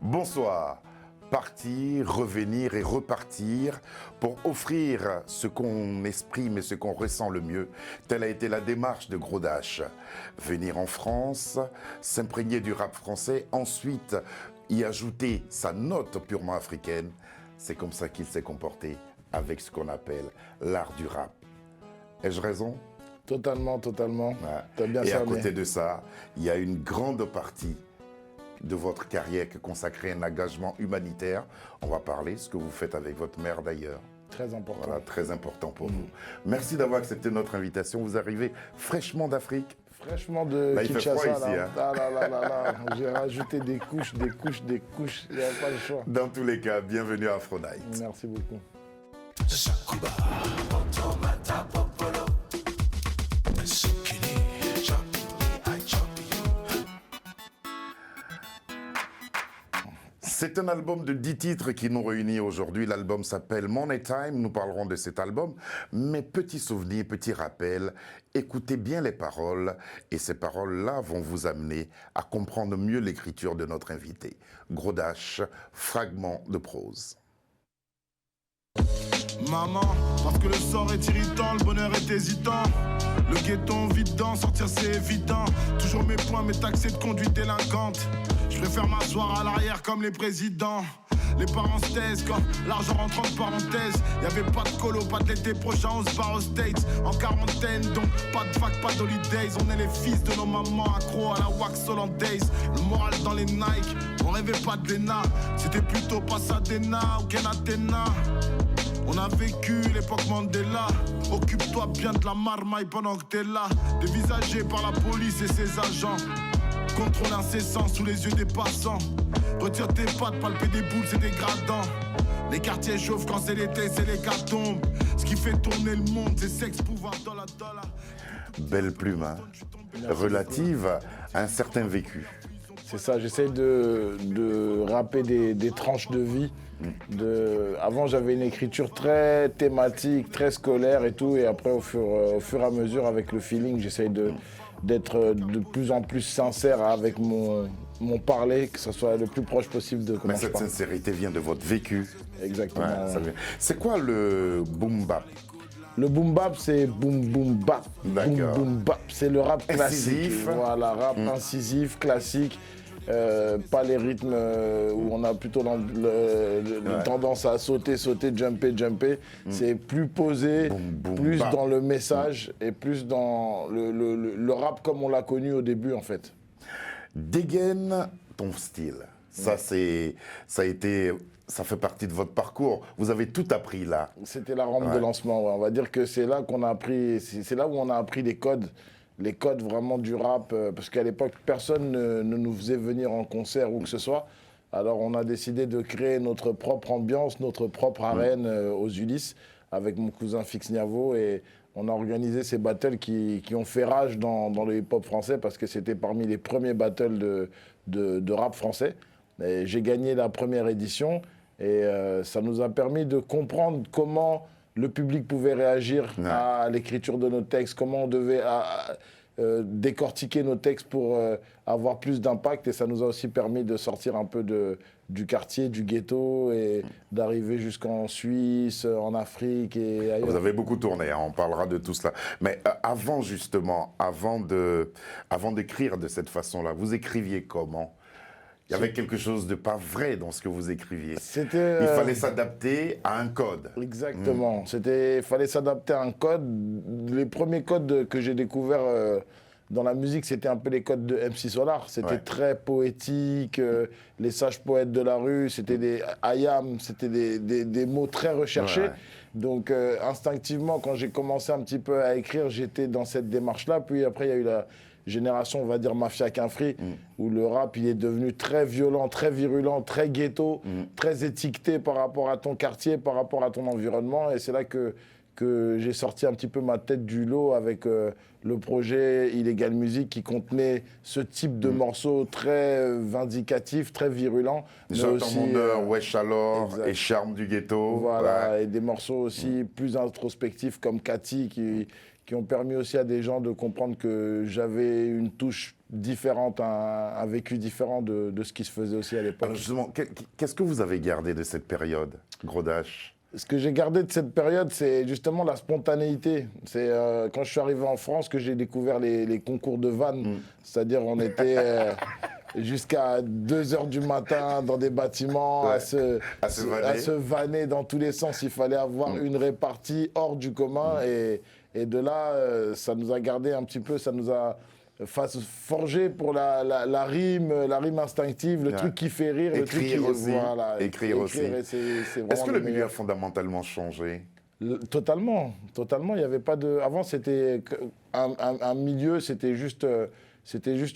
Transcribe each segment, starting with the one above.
Bonsoir. Partir, revenir et repartir pour offrir ce qu'on exprime et ce qu'on ressent le mieux. Telle a été la démarche de Gros Dash. Venir en France, s'imprégner du rap français, ensuite y ajouter sa note purement africaine. C'est comme ça qu'il s'est comporté avec ce qu'on appelle l'art du rap. Ai-je raison? Totalement. Ouais. T'as bien et à cerné. côté de ça, il y a une grande partie de votre carrière qui est consacrée à un engagement humanitaire. On va parler de ce que vous faites avec votre mère d'ailleurs. Très important. Voilà, très important pour vous. Merci d'avoir accepté notre invitation. Vous arrivez fraîchement d'Afrique. Fraîchement de Là, il fait Kinshasa, froid ici, hein. là. J'ai rajouté des couches. Il n'y a pas le choix. Dans tous les cas, bienvenue à Afro Night. Merci beaucoup. C'est un album de 10 titres qui nous réunit aujourd'hui. L'album s'appelle Money Time. Nous parlerons de cet album. Mais petits souvenirs, petits rappels, écoutez bien les paroles. Et ces paroles-là vont vous amener à comprendre mieux l'écriture de notre invité. Gros Dash, fragment de prose. Maman, parce que le sort est irritant, le bonheur est hésitant. Le ghetto vide dedans, sortir c'est évident. Toujours mes points, mes taxés de conduite délinquante. Je préfère m'asseoir à l'arrière comme les présidents. Les parents se taisent quand l'argent rentre en parenthèse. Y'avait pas de colo, pas de l'été prochain, on se barre aux States. En quarantaine, donc pas de vac, pas d'holidays. On est les fils de nos mamans accros à la wax hollandaise. Le moral dans les Nike, on rêvait pas de l'ENA. C'était plutôt Pasadena ou Kenatena. On a vécu l'époque Mandela. Occupe-toi bien de la marmaille pendant que t'es là. Dévisagé par la police et ses agents. Contrôle incessant sous les yeux des passants. Retire tes pattes, palper des boules, c'est dégradant. Les quartiers chauffent quand c'est l'été, c'est l'hécatombe. Ce qui fait tourner le monde, c'est sexe, pouvoir, dollar. Belle plume, hein, relative à un certain vécu. C'est ça, j'essaie de rapper des tranches de vie. Avant, j'avais une écriture très thématique, très scolaire et tout. Et après, au fur et à mesure, avec le feeling, j'essaie d'être de plus en plus sincère avec mon parler, que ce soit le plus proche possible de comment Mais je cette parle. sincérité vient de votre vécu. Exactement. Ouais, ça vient. C'est quoi le boom bap? Le boom bap, c'est boom boom bap. D'accord. Boom boom bap. C'est le rap classique. Incisif. Voilà, rap incisif, classique. Pas les rythmes où on a plutôt tendance à sauter, jumper. C'est plus posé, Boum, boum, plus bap. dans le message et plus dans le rap comme on l'a connu au début en fait. Dégaine ton style. Ça fait partie de votre parcours. Vous avez tout appris là. C'était la rampe de lancement. Ouais. On va dire que c'est là qu'on a appris, c'est là où on a appris les codes vraiment du rap, parce qu'à l'époque, personne ne nous faisait venir en concert ou que ce soit. Alors on a décidé de créer notre propre ambiance, notre propre arène aux Ulysses, avec mon cousin Fix Niavo, et on a organisé ces battles qui ont fait rage dans le hip-hop français, parce que c'était parmi les premiers battles de rap français. J'ai gagné la première édition, et ça nous a permis de comprendre comment le public pouvait réagir à l'écriture de nos textes, comment on devait décortiquer nos textes pour avoir plus d'impact. Et ça nous a aussi permis de sortir un peu du quartier, du ghetto, et d'arriver jusqu'en Suisse, en Afrique et ailleurs. Vous avez beaucoup tourné, hein, on parlera de tout cela. Mais avant d'écrire de cette façon-là, vous écriviez comment? Il y avait quelque chose de pas vrai dans ce que vous écriviez. Il fallait s'adapter à un code. Exactement. Il fallait s'adapter à un code. Les premiers codes que j'ai découverts dans la musique, c'était un peu les codes de MC Solar. C'était très poétique, les sages poètes de la rue, c'était des ayam, c'était des mots très recherchés. Ouais. Donc instinctivement, quand j'ai commencé un petit peu à écrire, j'étais dans cette démarche-là. Puis après, il y a eu la génération, on va dire, Mafia Quinfri, où le rap, il est devenu très violent, très virulent, très ghetto, très étiqueté par rapport à ton quartier, par rapport à ton environnement. Et c'est là que j'ai sorti un petit peu ma tête du lot avec le projet Illégal Musique, qui contenait ce type de morceaux très vindicatifs, très virulents. J'entends mon heure, Wesh alors, et Charme du ghetto. Voilà, et des morceaux aussi plus introspectifs comme Cathy, qui ont permis aussi à des gens de comprendre que j'avais une touche différente, un vécu différent de ce qui se faisait aussi à l'époque. Alors justement, qu'est-ce que vous avez gardé de cette période, Gros Dash? Ce que j'ai gardé de cette période, c'est justement la spontanéité. C'est quand je suis arrivé en France que j'ai découvert les concours de vannes. C'est-à-dire on était jusqu'à 2 h du matin dans des bâtiments à se vanner dans tous les sens. Il fallait avoir une répartie hors du commun. Et de là, ça nous a gardé un petit peu, ça nous a forgé pour la rime instinctive, le truc qui fait rire. Écrire le truc aussi. Voilà, écrire aussi. Est-ce que le milieu a meilleur. fondamentalement changé? Totalement. Il n'y avait pas de. Avant, c'était un milieu, c'était juste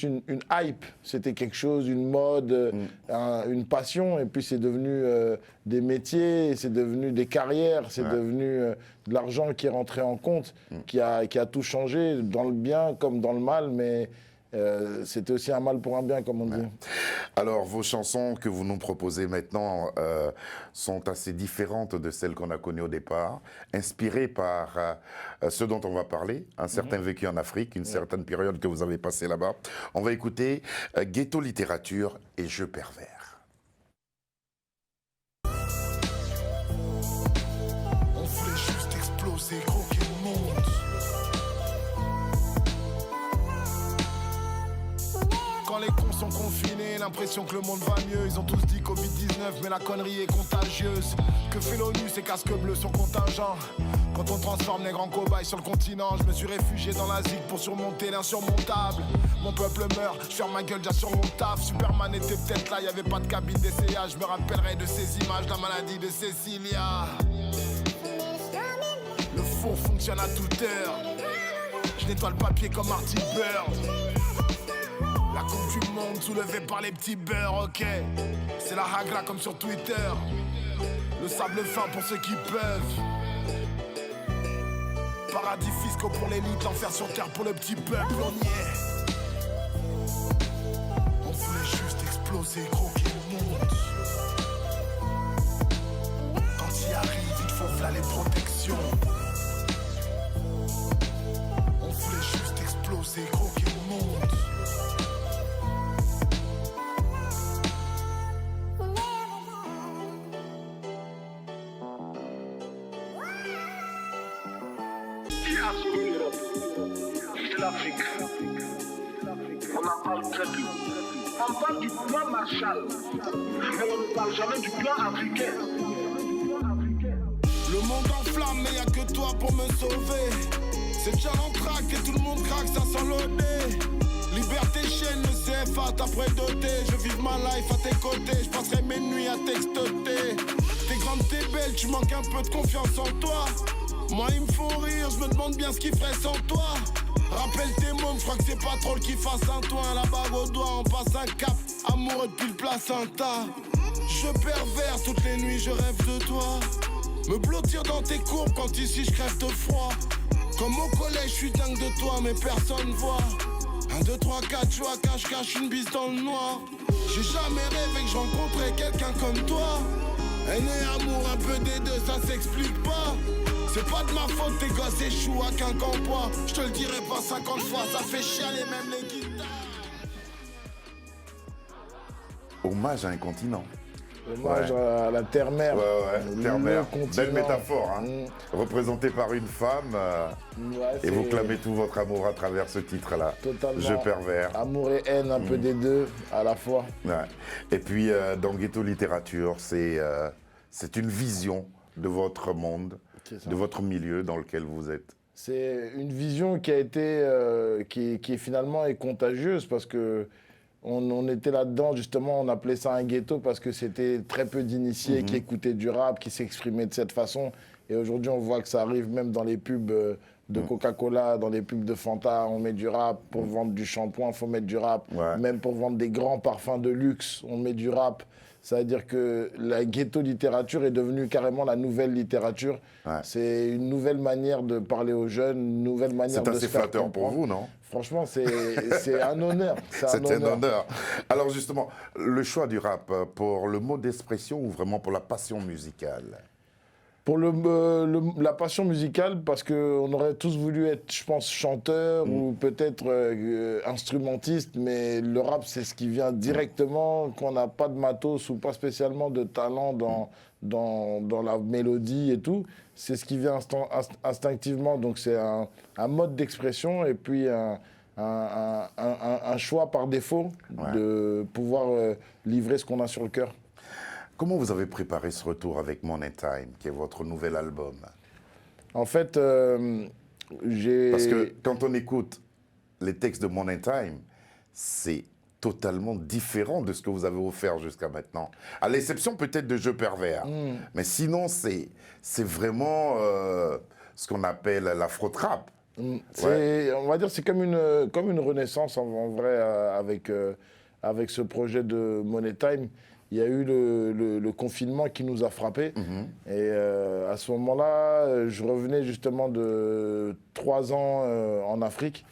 une hype. C'était quelque chose, une mode, une passion. Et puis, c'est devenu des métiers, c'est devenu des carrières, c'est devenu de l'argent qui est rentré en compte, qui a tout changé, dans le bien comme dans le mal. Mais c'était aussi un mal pour un bien, comme on dit. Alors, vos chansons que vous nous proposez maintenant sont assez différentes de celles qu'on a connues au départ, inspirées par ce dont on va parler, un certain vécu en Afrique, une certaine période que vous avez passée là-bas. On va écouter Ghetto Littérature et Jeux pervers. On voulait juste exploser, croquer le monde. Quand les cons sont confinés, l'impression que le monde va mieux. Ils ont tous dit Covid-19, mais la connerie est contagieuse. Que fait l'ONU, ces casques bleus sont contingents. Quand on transforme les grands cobayes sur le continent, je me suis réfugié dans la zig pour surmonter l'insurmontable. Mon peuple meurt, je ferme ma gueule déjà sur mon taf. Superman était peut-être là, y'avait pas de cabine d'essayage. Je me rappellerai de ces images, la maladie de Cécilia. Le four fonctionne à toute heure. Je nettoie le papier comme Marty Bird. La coupe du monde soulevée par les petits beurres, ok. C'est la hagra comme sur Twitter. Le sable fin pour ceux qui peuvent. Paradis fiscaux pour l'élite, l'enfer sur terre pour le petit peuple, on y est. On voulait juste exploser, croquer le monde. Quand il arrive, il faut v'là les protections. On voulait juste exploser, croquer le monde. C'est l'Afrique. On en parle très peu. On parle du plan Marshall, mais on ne parle jamais du plan africain. Le monde en flamme, mais y'a que toi pour me sauver. C'est déjà l'entracte et tout le monde craque, ça sent le nez. Liberté chaîne, le CFA t'a prédoté. Je vis ma life à tes côtés, je passerai mes nuits à textoter. T'es grande, t'es belle, tu manques un peu de confiance en toi. Moi ils me font rire, je me demande bien ce qu'ils feraient sans toi. Rappelle tes mômes, je crois que c'est pas trop le qui fasse un toit. La bague au doigt, on passe un cap, amoureux depuis le placenta. Je pervers, toutes les nuits je rêve de toi. Me blottir dans tes courbes quand ici je crève de froid. Comme au collège, je suis dingue de toi, mais personne voit. 1, 2, 3, 4, joie, cache une bise dans le noir. J'ai jamais rêvé que je rencontrais quelqu'un comme toi. Haine et amour, un peu des deux, ça s'explique pas. C'est pas de ma faute, tes gosses échouent à Quincampoix. Je te le dirai pas 50 fois, ça fait chialer même les guitares. Hommage à un continent. Hommage à la terre-mère. Terre-mère. continent. Belle métaphore, hein. Représentée par une femme. Et vous clamez tout votre amour à travers ce titre-là. Totalement. Jeux pervers. Amour et haine, un peu des deux à la fois. Ouais. Et puis, dans Ghetto Littérature, c'est une vision de votre monde, de votre milieu dans lequel vous êtes. C'est une vision qui a été, qui finalement est contagieuse parce que on était là-dedans, justement, on appelait ça un ghetto parce que c'était très peu d'initiés qui écoutaient du rap, qui s'exprimaient de cette façon. Et aujourd'hui, on voit que ça arrive même dans les pubs de Coca-Cola, dans les pubs de Fanta, on met du rap. Pour vendre du shampoing, il faut mettre du rap. Ouais. Même pour vendre des grands parfums de luxe, on met du rap. Ça veut dire que la ghetto littérature est devenue carrément la nouvelle littérature. Ouais. C'est une nouvelle manière de parler aux jeunes, une nouvelle manière de se faire comprendre. C'est assez flatteur pour vous, non? Franchement, c'est un honneur. C'est un honneur. Alors justement, le choix du rap pour le mot d'expression ou vraiment pour la passion musicale? Pour la passion musicale, parce qu'on aurait tous voulu être, je pense, chanteur ou peut-être instrumentiste, mais le rap, c'est ce qui vient directement, qu'on n'a pas de matos ou pas spécialement de talent dans la mélodie et tout. C'est ce qui vient instinctivement, donc c'est un mode d'expression et puis un choix par défaut de pouvoir livrer ce qu'on a sur le cœur. Comment vous avez préparé ce retour avec Money Time, qui est votre nouvel album? En fait, j'ai... Parce que quand on écoute les textes de Money Time, c'est totalement différent de ce que vous avez offert jusqu'à maintenant. À l'exception peut-être de Jeux pervers. Mais sinon, c'est vraiment ce qu'on appelle l'afro-trap. On va dire c'est comme une renaissance en vrai avec ce projet de Money Time. Il y a eu le confinement qui nous a frappés. Et à ce moment-là, je revenais justement de 3 ans en Afrique.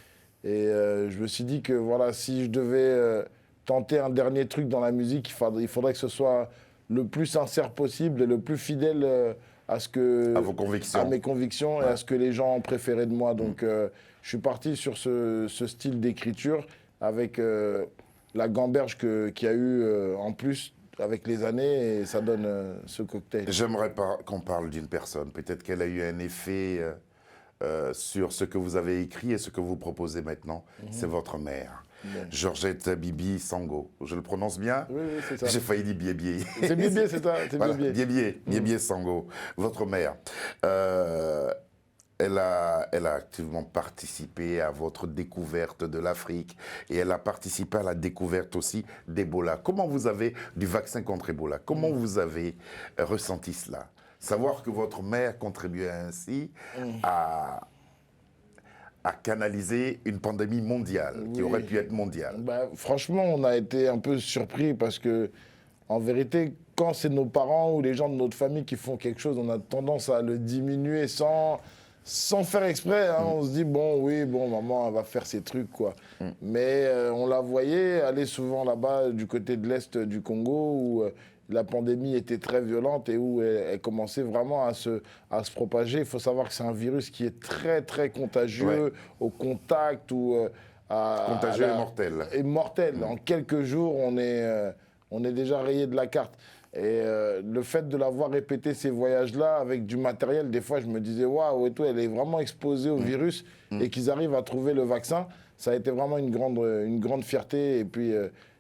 Et je me suis dit que voilà, si je devais tenter un dernier truc dans la musique, il faudrait que ce soit le plus sincère possible et le plus fidèle à vos convictions. À mes convictions et à ce que les gens préféraient de moi. Donc je suis parti sur ce style d'écriture avec la gamberge qu'il y a eu en plus avec les années, et ça donne ce cocktail. J'aimerais qu'on parle d'une personne. Peut-être qu'elle a eu un effet sur ce que vous avez écrit et ce que vous proposez maintenant. C'est votre mère. Georgette Bibi Sango. Je le prononce bien? Oui, c'est ça. J'ai failli dire Bibi. C'est Bibi, c'est ça. Voilà, Bibi Sango, votre mère. Elle a activement participé à votre découverte de l'Afrique et elle a participé à la découverte aussi d'Ebola. Comment vous avez, du vaccin contre Ebola, comment vous avez ressenti cela? Savoir que votre mère contribuait ainsi à canaliser une pandémie mondiale, qui aurait pu être mondiale. Franchement, on a été un peu surpris parce que, en vérité, quand c'est nos parents ou les gens de notre famille qui font quelque chose, on a tendance à le diminuer sans faire exprès, hein. On se dit, bon, maman, elle va faire ses trucs, quoi. Mais on la voyait aller souvent là-bas, du côté de l'Est du Congo, où la pandémie était très violente et où elle commençait vraiment à se propager. Il faut savoir que c'est un virus qui est très, très contagieux au contact. Contagieux et mortel. Et mortel. En quelques jours, on est déjà rayé de la carte. Et le fait de l'avoir répété ces voyages-là avec du matériel, des fois je me disais waouh et tout, elle est vraiment exposée au virus et qu'ils arrivent à trouver le vaccin, ça a été vraiment une grande fierté. Et puis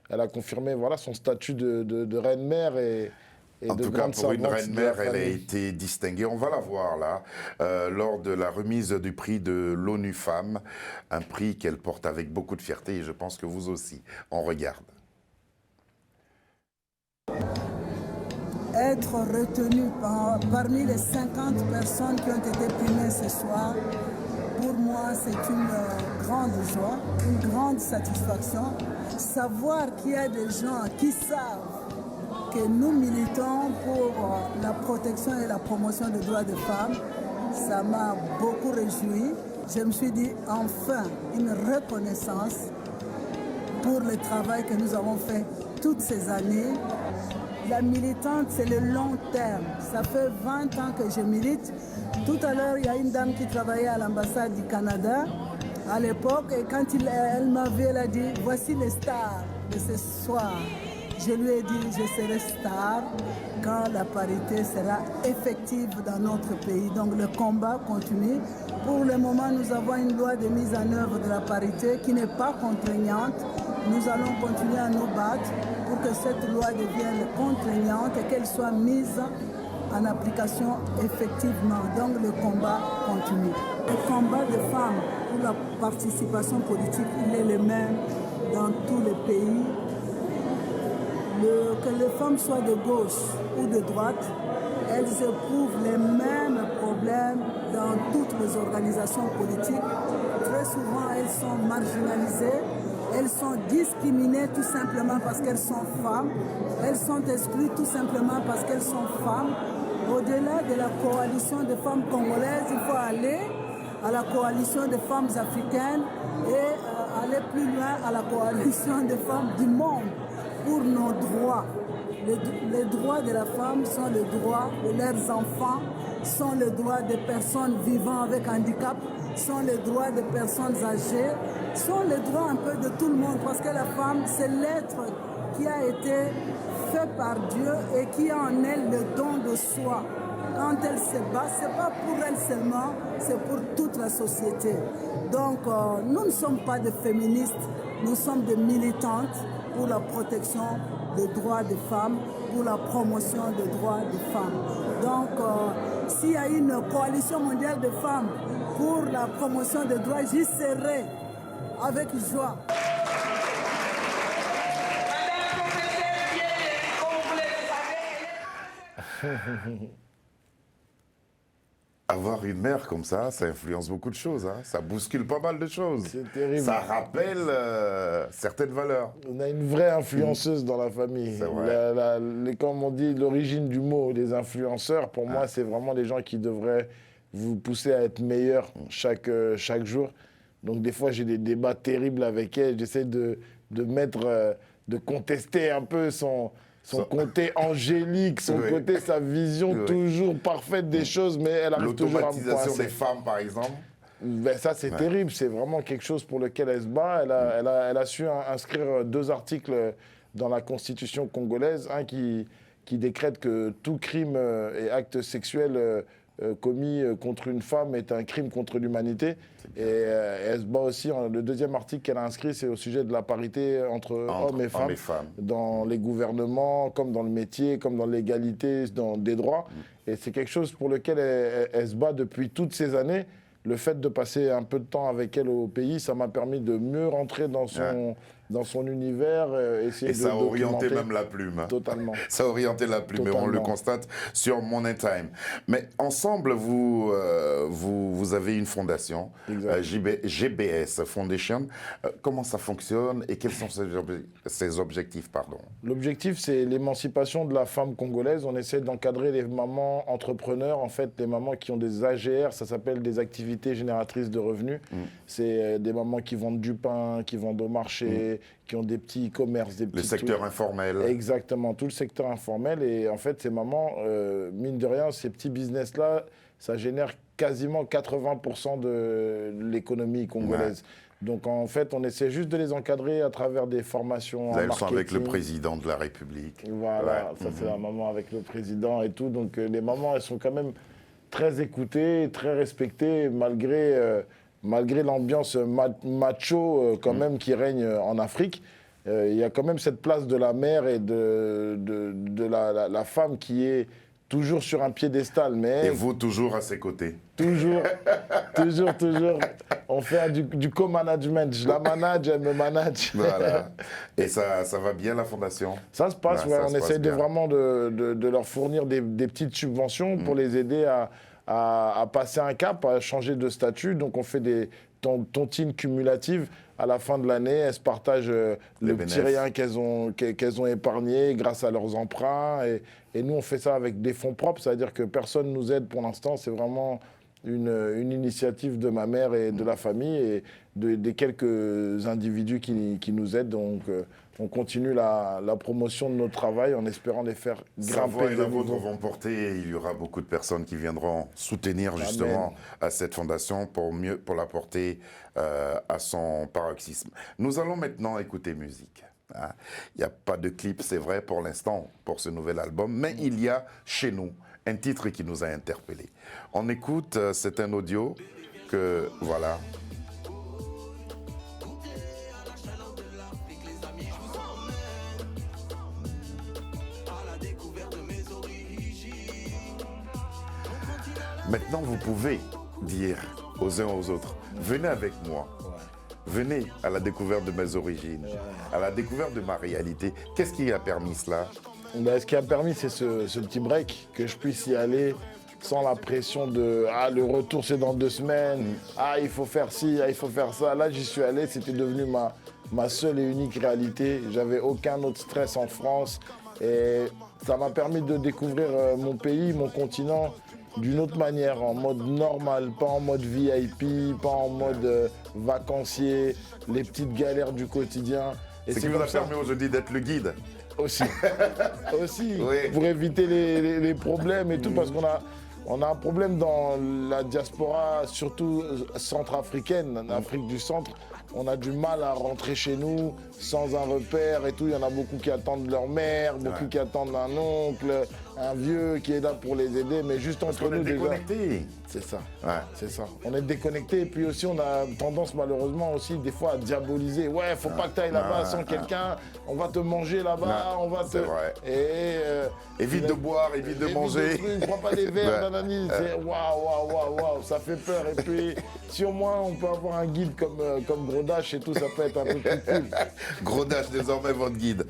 elle a confirmé voilà, son statut de reine-mère et en de tout cas, pour une reine-mère, elle a famille. été distinguée. On va la voir là, lors de la remise du prix de l'ONU Femmes, un prix qu'elle porte avec beaucoup de fierté et je pense que vous aussi. On regarde. Être retenu parmi les 50 personnes qui ont été primées ce soir, pour moi, c'est une grande joie, une grande satisfaction. Savoir qu'il y a des gens qui savent que nous militons pour la protection et la promotion des droits des femmes, ça m'a beaucoup réjoui. Je me suis dit, enfin, une reconnaissance pour le travail que nous avons fait toutes ces années. La militante, c'est le long terme. Ça fait 20 ans que je milite. Tout à l'heure, il y a une dame qui travaillait à l'ambassade du Canada à l'époque. Et quand elle m'a vu, elle a dit, voici les stars de ce soir. Je lui ai dit, je serai star quand la parité sera effective dans notre pays. Donc le combat continue. Pour le moment, nous avons une loi de mise en œuvre de la parité qui n'est pas contraignante. Nous allons continuer à nous battre pour que cette loi devienne contraignante et qu'elle soit mise en application effectivement. Donc le combat continue. Le combat des femmes pour la participation politique, il est le même dans tous les pays. Que les femmes soient de gauche ou de droite, elles éprouvent les mêmes problèmes dans toutes les organisations politiques. Très souvent, elles sont marginalisées. Elles sont discriminées tout simplement parce qu'elles sont femmes. Elles sont exclues tout simplement parce qu'elles sont femmes. Au-delà de la coalition des femmes congolaises, il faut aller à la coalition des femmes africaines et aller plus loin à la coalition des femmes du monde pour nos droits. les droits de la femme sont les droits de leurs enfants, sont les droits des personnes vivant avec handicap, sont les droits des personnes âgées, sont les droits un peu de tout le monde, parce que la femme, c'est l'être qui a été fait par Dieu et qui a en elle le don de soi. Quand elle se bat, ce n'est pas pour elle seulement, c'est pour toute la société. Donc, nous ne sommes pas des féministes, nous sommes des militantes pour la protection des droits des femmes, pour la promotion des droits des femmes. Donc, s'il y a une coalition mondiale de femmes pour la promotion des droits, j'y serai avec joie. Avoir une mère comme ça influence beaucoup de choses. Hein. Ça bouscule pas mal de choses. C'est terrible. Ça rappelle certaines valeurs. On a une vraie influenceuse dans la famille. C'est vrai. Comme on dit, l'origine du mot, les influenceurs, pour moi, c'est vraiment les gens qui devraient vous pousser à être meilleur chaque jour. Donc des fois, j'ai des débats terribles avec elle. J'essaie de contester un peu son côté angélique, son côté, sa vision toujours parfaite des choses, mais elle arrive toujours à me L'automatisation coincer. des femmes, par exemple. Ben ça, c'est terrible. C'est vraiment quelque chose pour lequel elle se bat. Elle a su inscrire 2 articles dans la Constitution congolaise. Un qui décrète que tout crime et acte sexuel commis contre une femme est un crime contre l'humanité. Et elle se bat aussi, le 2e article qu'elle a inscrit, c'est au sujet de la parité entre hommes et femmes, dans les gouvernements, comme dans le métier, comme dans l'égalité, dans des droits. Et c'est quelque chose pour lequel elle se bat depuis toutes ces années. Le fait de passer un peu de temps avec elle au pays, ça m'a permis de mieux rentrer dans son univers, essayer et ça a de orienté documenter. même la plume. Totalement. Ça a orienté la plume, et on le constate sur Money Time. Mais ensemble, vous avez une fondation, GBS Foundation. Comment ça fonctionne et quels sont ses objectifs, pardon? L'objectif, c'est l'émancipation de la femme congolaise. On essaie d'encadrer les mamans entrepreneurs, en fait, les mamans qui ont des AGR, ça s'appelle des activités génératrices de revenus. C'est des mamans qui vendent du pain, qui vendent au marché, qui ont des petits commerces, des petits Le secteur informel. Exactement, tout le secteur informel. Et en fait, ces mamans, mine de rien, ces petits business-là, ça génère quasiment 80% de l'économie congolaise. Donc en fait, on essaie juste de les encadrer à travers des formations en marketing. Elles sont avec le président de la République. Voilà, ça c'est la maman avec le président et tout. Donc les mamans, elles sont quand même très écoutées, très respectées, malgré l'ambiance macho quand même qui règne en Afrique. Il y a quand même cette place de la mère et de la femme qui est toujours sur un piédestal. Mais et vous, toujours à ses côtés. Toujours. On fait du co-management. Je la manage, elle me manage. Voilà. Et ça va bien, la fondation? Ça se passe, ouais. On essaie vraiment de leur fournir des petites subventions pour les aider à passer un cap, à changer de statut. Donc on fait des tontines cumulatives. À la fin de l'année, elles se partagent le petit rien qu'elles ont épargné grâce à leurs emprunts. Et nous, on fait ça avec des fonds propres. C'est-à-dire que personne ne nous aide pour l'instant. C'est vraiment une initiative de ma mère et de la famille et des quelques individus qui nous aident. Donc, on continue la promotion de notre travail en espérant les faire grimper. Sa voix et la vôtre vont porter, et il y aura beaucoup de personnes qui viendront soutenir justement à cette fondation pour la porter à son paroxysme. Nous allons maintenant écouter musique. Il n'y a pas de clip, c'est vrai, pour l'instant, pour ce nouvel album, mais il y a Chez nous un titre qui nous a interpellés. On écoute, c'est un audio que, voilà. Maintenant, vous pouvez dire aux uns aux autres, venez avec moi. Venez à la découverte de mes origines, à la découverte de ma réalité. Qu'est-ce qui a permis cela? Ce qui a permis, c'est ce petit break, que je puisse y aller sans la pression de « Ah, le retour, c'est dans 2 semaines. Ah, il faut faire ci, il faut faire ça. » Là, j'y suis allé, c'était devenu ma seule et unique réalité. J'avais aucun autre stress en France. Et ça m'a permis de découvrir mon pays, mon continent, d'une autre manière, en mode normal, pas en mode VIP, pas en mode vacancier, les petites galères du quotidien. C'est ce qui vous a permis aujourd'hui d'être le guide. Aussi. Oui. Pour éviter les problèmes et tout, parce qu'on a un problème dans la diaspora, surtout centrafricaine, en Afrique du Centre. On a du mal à rentrer chez nous sans un repère et tout. Il y en a beaucoup qui attendent leur mère, beaucoup qui attendent un oncle, un vieux qui est là pour les aider, mais juste entre nous déjà. Déconnecté. C'est ça. Ouais. C'est ça. On est déconnecté et puis aussi on a tendance malheureusement aussi des fois à diaboliser. Ouais, faut pas que tu ailles là-bas sans quelqu'un. On va te manger là-bas, on va te. C'est vrai. Et évite de boire, évite de manger. Ne prends pas des verres, Ouais. nanani. C'est waouh, ça fait peur. Et puis si au moins on peut avoir un guide comme Grodash et tout, ça peut être un peu plus cool. Grodash, désormais votre guide.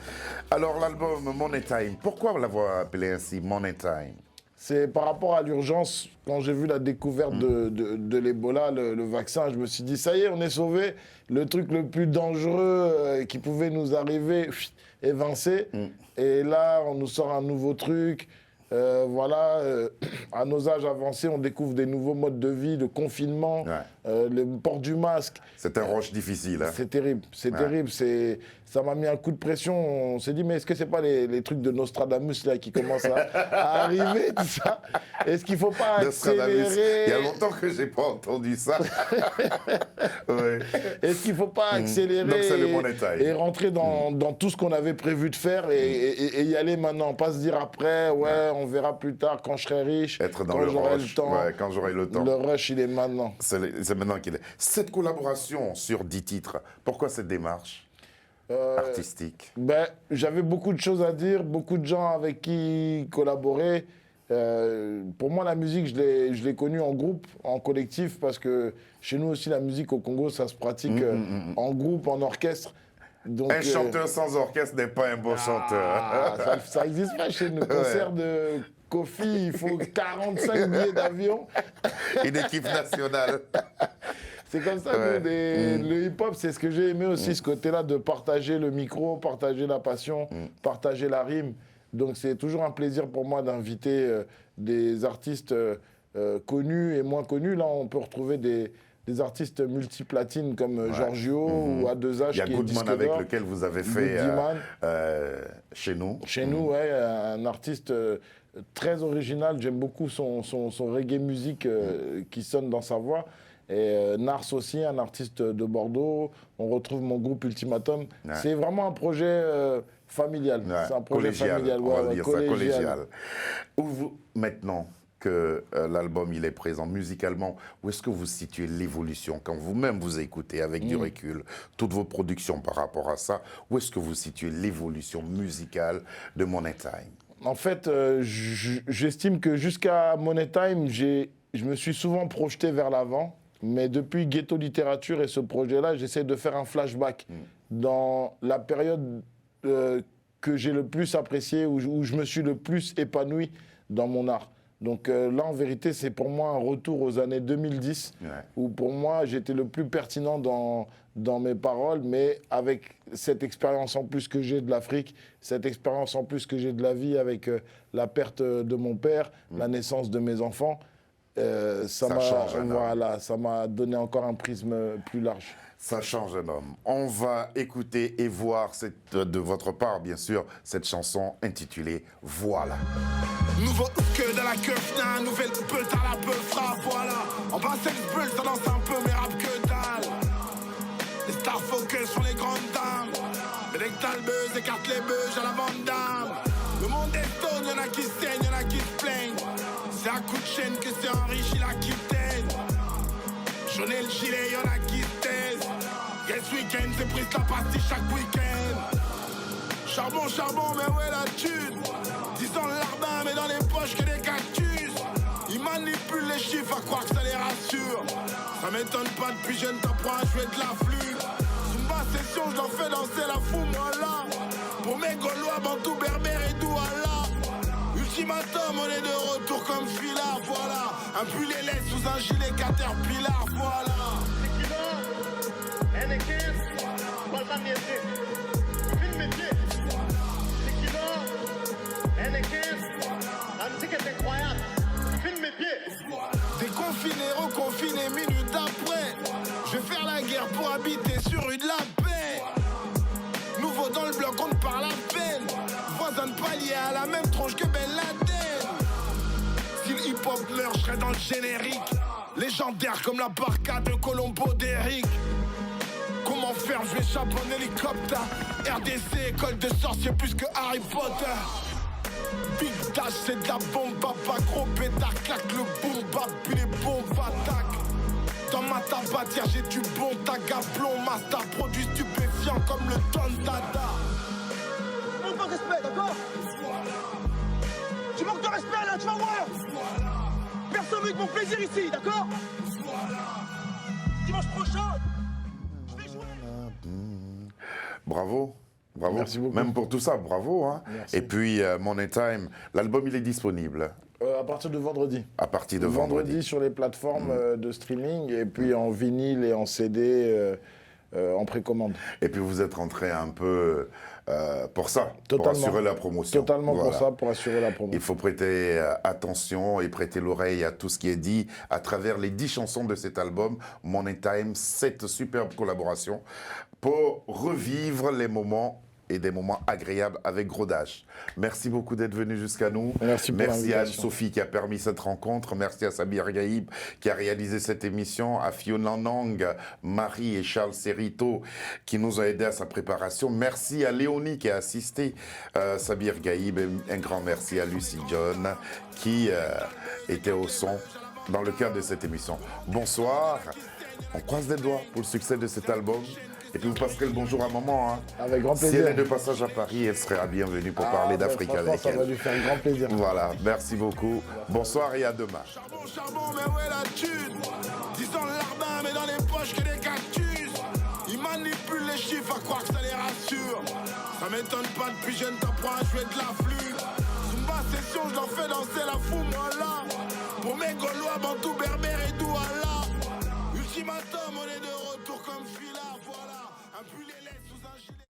Alors l'album Money Time, pourquoi l'avoir appelé ainsi Money Time? C'est par rapport à l'urgence, quand j'ai vu la découverte de l'Ebola, le vaccin, je me suis dit, ça y est, on est sauvé. Le truc le plus dangereux qui pouvait nous arriver, évincé. Et là, on nous sort un nouveau truc. À nos âges avancés, on découvre des nouveaux modes de vie, de confinement, le port du masque. C'est un roche difficile. Hein? C'est terrible, terrible. Ça m'a mis un coup de pression. On s'est dit, mais est-ce que c'est pas les trucs de Nostradamus là qui commencent à arriver, tout ça? Est-ce qu'il faut pas accélérer? Il y a longtemps que j'ai pas entendu ça. Ouais. Est-ce qu'il faut pas accélérer Donc c'est le Money Time. et rentrer dans tout ce qu'on avait prévu de faire et y aller maintenant, pas se dire après, on verra plus tard quand je serai riche, Être dans quand le j'aurai rush. le temps. Ouais, quand j'aurai le temps. Le rush, il est maintenant. C'est maintenant qu'il est. Cette collaboration sur 10 titres, pourquoi cette démarche artistique? J'avais beaucoup de choses à dire, beaucoup de gens avec qui collaborer. Pour moi, la musique, je l'ai connue en groupe, en collectif, parce que chez nous aussi, la musique au Congo, ça se pratique en groupe, en orchestre. Donc, un chanteur sans orchestre n'est pas un bon chanteur. Ça n'existe pas chez nous. Concert de Kofi, il faut 45 billets d'avion. Une équipe nationale. C'est comme ça, nous, le hip-hop, c'est ce que j'ai aimé aussi, ce côté-là de partager le micro, partager la passion, partager la rime. Donc c'est toujours un plaisir pour moi d'inviter des artistes connus et moins connus. Là, on peut retrouver des artistes multiplatines comme Giorgio ou A2H. Il y a Goodman avec lequel vous avez fait chez nous. Chez nous, un artiste très original. J'aime beaucoup son reggae musique qui sonne dans sa voix. Et Nars aussi, un artiste de Bordeaux. On retrouve mon groupe Ultimatum. Ouais. C'est vraiment un projet familial. Ouais. C'est un projet collégial, familial. On va dire ça, collégial. Maintenant que l'album il est présent musicalement, où est-ce que vous situez l'évolution quand vous-même vous écoutez avec du recul toutes vos productions par rapport à ça? Où est-ce que vous situez l'évolution musicale de Money Time? En fait, j'estime que jusqu'à Money Time, je me suis souvent projeté vers l'avant. Mais depuis Ghetto Littérature et ce projet-là, j'essaie de faire un flashback dans la période que j'ai le plus appréciée, où je me suis le plus épanoui dans mon art. Donc là, en vérité, c'est pour moi un retour aux années 2010, où pour moi, j'étais le plus pertinent dans mes paroles, mais avec cette expérience en plus que j'ai de l'Afrique, cette expérience en plus que j'ai de la vie avec la perte de mon père, la naissance de mes enfants. Ça m'a donné encore un prisme plus large. Ça change un homme. On va écouter et voir de votre part, bien sûr, cette chanson intitulée « Voilà ». Nouveau que de la keuf, n'a nouvelle peule, t'as la peu frappe, voilà. En bas cette bulle, ça danse un peu, mais rap que dalle. Les stars focus sur les grandes dames. Mais dès que t'as le buzz, écarte les buzz à la bande d'âme. Le monde est stone, y'en a qui saignent, y'en a qui se plaignent. C'est à coup de chaîne que c'est enrichi la quitaine. Jaune et le gilet, y'en a qui se taisent. Yes, week-end, c'est prise la pastille chaque week-end. Charbon, mais où est la thune? 10 ans le larbin, mais dans les poches que des cactus. Ils manipulent les chiffres à croire que ça les rassure. Ça m'étonne pas, depuis jeune t'apprends à jouer de la flûte. Zumba session, je leur fais danser la fou, moi là. Pour mes Gaulois, Bantou, Berbère et Douala. Ultimatum, on est de retour comme Fila, voilà. Un pull et laisse sous un gilet Caterpillar, voilà. C'est kilo, N15, pas à niaiser. Filme mes pieds. C'est kilo, N15, la musique est incroyable. Filme mes pieds. Déconfiné, reconfiné, minute après. Je vais faire la guerre pour habiter sur rue de la paix. Nouveau dans le bloc, on ne parle à peine. personne pas liée à la même tronche que Ben Laden. Si le hip-hop meurt, je serai dans le générique. Légendaire comme la barca de Colombo d'Eric. Comment faire, je m'échappe en hélicoptère. RDC, école de sorciers plus que Harry Potter. Big Dash, c'est de la bombe, papa, gros pétard, claque le boom, bap, puis les bombes attaquent. Dans ma tabatière, j'ai du bon tagablon, master, produit stupéfiant comme le Don Dada. Manque pas de respect, d'accord? Tu manques de respect là, tu vas voir. Personne veut que mon plaisir ici, d'accord? Dimanche prochain, je vais jouer. Bravo. Bravo. Merci beaucoup. Même pour tout ça, bravo. Hein. Merci. Et puis, Money Time, l'album, il est disponible À partir de vendredi. à partir de vendredi. Sur les plateformes de streaming et puis en vinyle et en CD en précommande. Et puis, vous êtes rentré un peu pour ça, Totalement. pour assurer la promotion. Totalement pour Voilà. ça, pour assurer la promo. Il faut prêter attention et prêter l'oreille à tout ce qui est dit à travers les 10 chansons de cet album, Money Time, cette superbe collaboration pour revivre les moments et des moments agréables avec Gros Dash. Merci beaucoup d'être venu jusqu'à nous. Merci pour à l'invitation. Anne-Sophie qui a permis cette rencontre. Merci à Sabir Gaïb qui a réalisé cette émission. À Fiona Nang, Marie et Charles Serrito qui nous ont aidés à sa préparation. Merci à Léonie qui a assisté Sabir Gaïb. Et un grand merci à Lucy John qui était au son dans le cadre de cette émission. Bonsoir. On croise les doigts pour le succès de cet album. Et puis vous passerez le bonjour à maman. Hein. Avec grand Si plaisir. elle est de passage à Paris, elle serait la bienvenue pour parler ben, d'Afrique franchement, avec ça va elle. lui faire grand plaisir. Voilà, merci beaucoup. Bonsoir et à demain. Charbon, charbon, mais où est la thune? 10 ans le lardin, mais dans les poches que des cactus. Ils manipulent les chiffres à croire que ça les rassure. Ça m'étonne pas, depuis jeune t'apprends à jouer de la flûte. Zumba session, je leur fais danser la fou, moi là. Pour mes Gaulois, Bantou, Berbère et Douala. Ultimatum, on est de retour comme Fila, voilà. Un pull et sous un gilet.